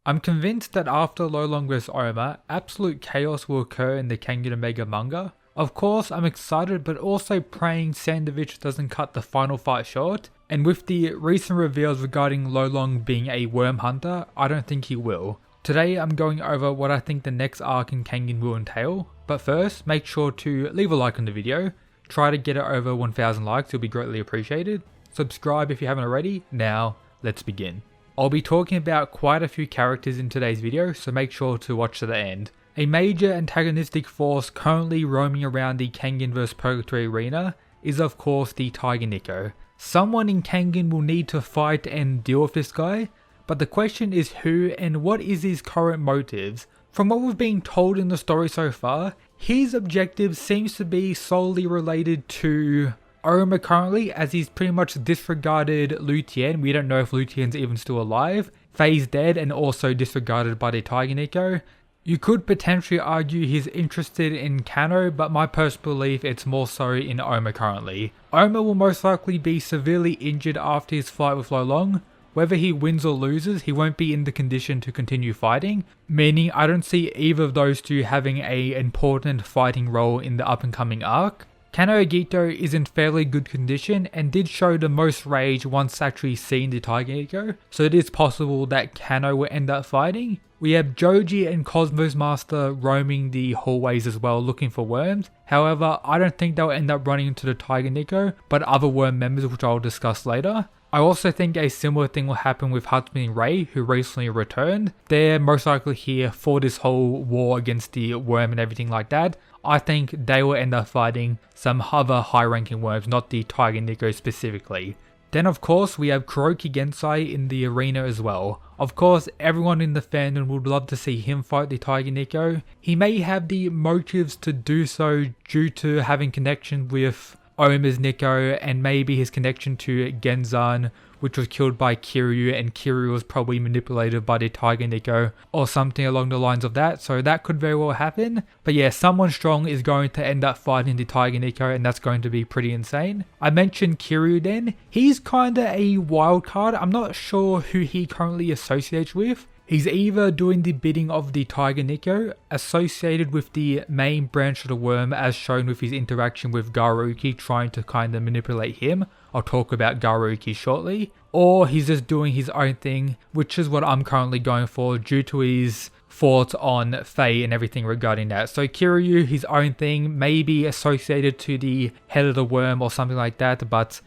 I'm convinced that after Lolong vs Oma, absolute chaos will occur in the Kengan Omega manga. Of course, I'm excited but also praying Sandovich doesn't cut the final fight short, and with the recent reveals regarding Lolong being a worm hunter, I don't think he will. Today I'm going over what I think the next arc in Kengan will entail, but first make sure to leave a like on the video, try to get it over 1000 likes, it'll be greatly appreciated. Subscribe if you haven't already. Now, let's begin. I'll be talking about quite a few characters in today's video, so make sure to watch to the end. A major antagonistic force currently roaming around the Kengan vs Purgatory arena is of course the Tiger Nico. Someone in Kengan will need to fight and deal with this guy, but the question is who and what is his current motives. From what we've been told in the story so far, his objective seems to be solely related to Oma currently, as he's pretty much disregarded Lutien. We don't know if Lutien's even still alive. Faye's dead and also disregarded by the Tiger Nico. You could potentially argue he's interested in Kano, but my personal belief it's more so in Oma currently. Oma will most likely be severely injured after his fight with Lolong. Whether he wins or loses, he won't be in the condition to continue fighting, meaning I don't see either of those two having an important fighting role in the up and coming arc. Kano Agito is in fairly good condition and did show the most rage once actually seeing the Tiger Nico, so it is possible that Kano will end up fighting. We have Joji and Cosmos Master roaming the hallways as well looking for worms. However, I don't think they'll end up running into the Tiger Nico, but other worm members, which I'll discuss later. I also think a similar thing will happen with Hatsumi and Ray, who recently returned. They're most likely here for this whole war against the worm and everything like that. I think they will end up fighting some other high-ranking worms, not the Tiger Nico specifically. Then of course we have Kuroki Gensai in the arena as well. Of course everyone in the fandom would love to see him fight the Tiger Nico. He may have the motives to do so due to having connection with Oma's Nico and maybe his connection to Genzan, which was killed by Kiriu, and Kiriu was probably manipulated by the Tiger Nico or something along the lines of that, so that could very well happen. But yeah, someone strong is going to end up fighting the Tiger Nico and that's going to be pretty insane. I mentioned Kiriu then. He's kinda a wild card. I'm not sure who he currently associates with. He's either doing the bidding of the Tiger Nico, associated with the main branch of the worm as shown with his interaction with Garuki trying to kind of manipulate him. I'll talk about Garuki shortly. Or he's just doing his own thing, which is what I'm currently going for due to his thoughts on Faye and everything regarding that. So Kiriu, his own thing, maybe associated to the head of the worm or something like that, but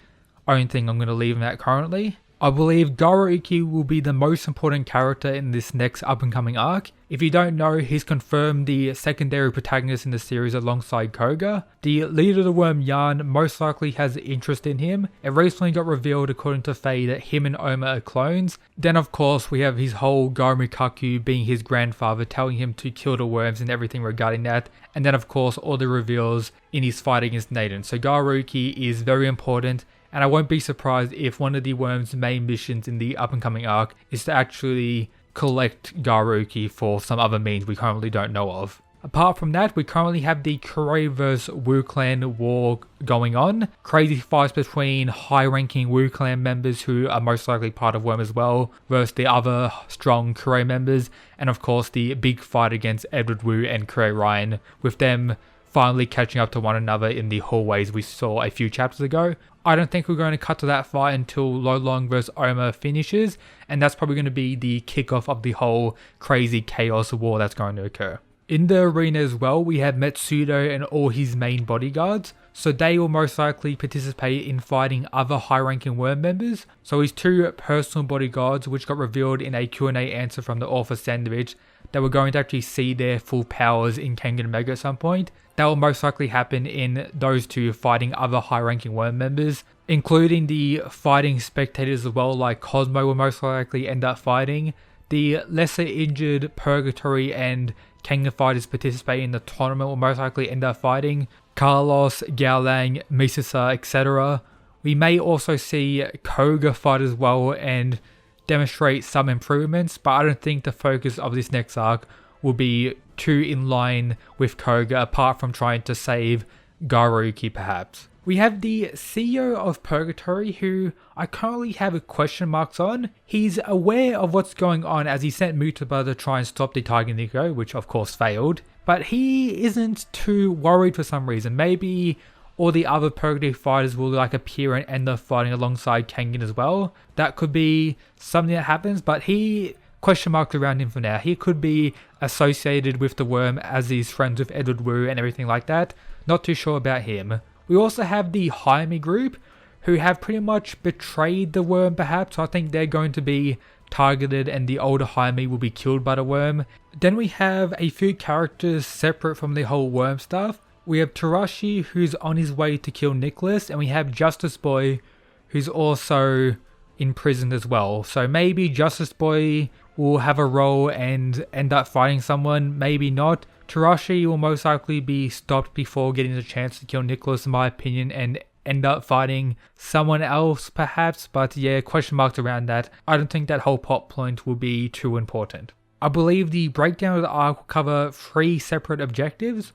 own thing I'm going to leave him at currently. I believe Garuki will be the most important character in this next up and coming arc. If you don't know, he's confirmed the secondary protagonist in the series alongside Koga. The leader of the worm Yan most likely has interest in him. It recently got revealed according to Faye that him and Oma are clones. Then of course we have his whole Garumikaku being his grandfather telling him to kill the worms and everything regarding that. And then of course all the reveals in his fight against Nathan. So Garuki is very important. And I won't be surprised if one of the worm's main missions in the up and coming arc is to actually collect Garuki for some other means we currently don't know of. Apart from that, we currently have the Kure vs Wu Clan war going on. Crazy fights between high-ranking Wu Clan members who are most likely part of Worm as well, versus the other strong Kure members. And of course the big fight against Edward Wu and Kure Ryan, with them finally catching up to one another in the hallways we saw a few chapters ago. I don't think we're going to cut to that fight until Lolong vs Oma finishes, and that's probably going to be the kickoff of the whole crazy chaos war that's going to occur. In the arena as well, we have Metsudo and all his main bodyguards, so they will most likely participate in fighting other high-ranking worm members. So his two personal bodyguards, which got revealed in a Q&A answer from the author Sandovich, that we're going to actually see their full powers in Kengan Omega at some point. That will most likely happen in those two fighting other high-ranking worm members, including the fighting spectators as well, like Cosmo will most likely end up fighting. The lesser injured Purgatory and Kengan fighters participating in the tournament will most likely end up fighting. Carlos, Gaolang, Misasa, etc. We may also see Koga fight as well and demonstrate some improvements, but I don't think the focus of this next arc will be too in line with Koga apart from trying to save Garuki perhaps. We have the CEO of Purgatory, who I currently have question marks on. He's aware of what's going on as he sent Mutaba to try and stop the Tiger Nico, which of course failed. But he isn't too worried for some reason. Maybe all the other Purgatory fighters will appear and end up fighting alongside Kengan as well. That could be something that happens, but he question marks around him for now. He could be associated with the worm as he's friends with Edward Wu and everything like that. Not too sure about him. We also have the Jaime group, who have pretty much betrayed the worm perhaps. So I think they're going to be targeted and the older Jaime will be killed by the worm. Then we have a few characters separate from the whole worm stuff. We have Tarashi, who's on his way to kill Nicholas, and we have Justice Boy, who's also in prison as well. So maybe Justice Boy will have a role and end up fighting someone, maybe not. Tarashi will most likely be stopped before getting the chance to kill Nicholas in my opinion and end up fighting someone else perhaps, but yeah, question marks around that. I don't think that whole plot point will be too important. I believe the breakdown of the arc will cover 3 separate objectives.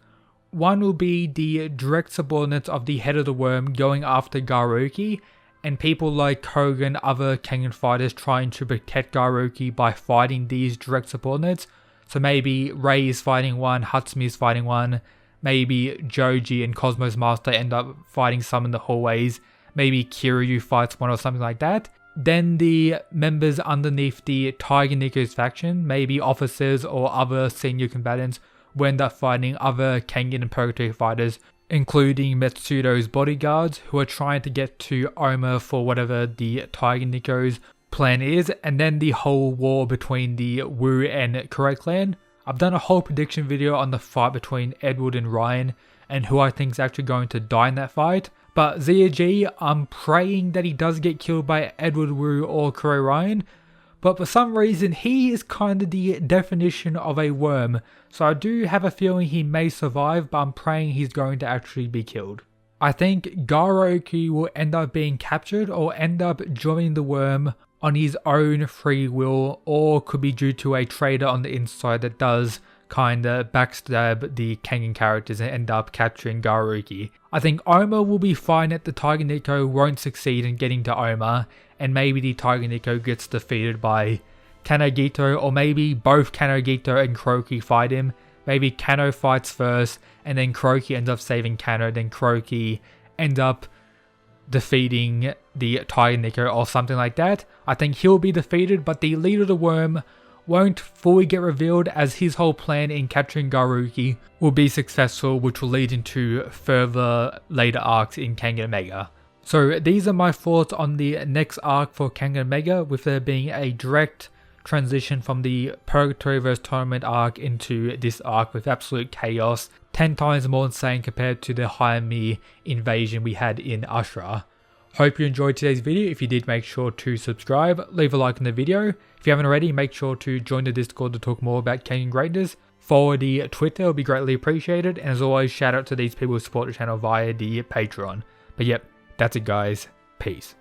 One will be the direct subordinates of the head of the worm going after Garuki, and people like Kogan, other Kengan fighters trying to protect Garuki by fighting these direct subordinates. So maybe Rei is fighting one, Hatsumi is fighting one, maybe Joji and Cosmos Master end up fighting some in the hallways, maybe Kiriu fights one or something like that. Then the members underneath the Tiger Nico's faction, maybe officers or other senior combatants, will end up fighting other Kengan and Purgatory fighters, including Metsudo's bodyguards, who are trying to get to Oma for whatever the Tiger Nico's plan is, and then the whole war between the Wu and Kurei clan. I've done a whole prediction video on the fight between Edward and Ryan and who I think is actually going to die in that fight. But Zia G, I'm praying that he does get killed by Edward Wu or Kurei Ryan, but for some reason he is kind of the definition of a worm, so I do have a feeling he may survive, but I'm praying he's going to actually be killed. I think Garoki will end up being captured or end up joining the worm on his own free will, or could be due to a traitor on the inside that does kinda backstab the Kengan characters and end up capturing Garuki. I think Oma will be fine if the Tiger Nico won't succeed in getting to Oma, and maybe the Tiger Nico gets defeated by Kanagito, or maybe both Kanagito and Kroki fight him. Maybe Kano fights first, and then Kroki ends up saving Kano, then Kroki ends up defeating the Tiger Nico or something like that. I think he'll be defeated, but the leader of the worm won't fully get revealed, as his whole plan in capturing Garuki will be successful, which will lead into further later arcs in Kengan Omega. So these are my thoughts on the next arc for Kengan Omega, with there being a direct transition from the Purgatory vs Tournament arc into this arc with absolute chaos, 10 times more insane compared to the Jaime invasion we had in Ashura. Hope you enjoyed today's video. If you did, make sure to subscribe, leave a like on the video. If you haven't already, make sure to join the Discord to talk more about Kengan greatness. Follow the Twitter, it would be greatly appreciated. And as always, shout out to these people who support the channel via the Patreon. But yep, that's it guys. Peace.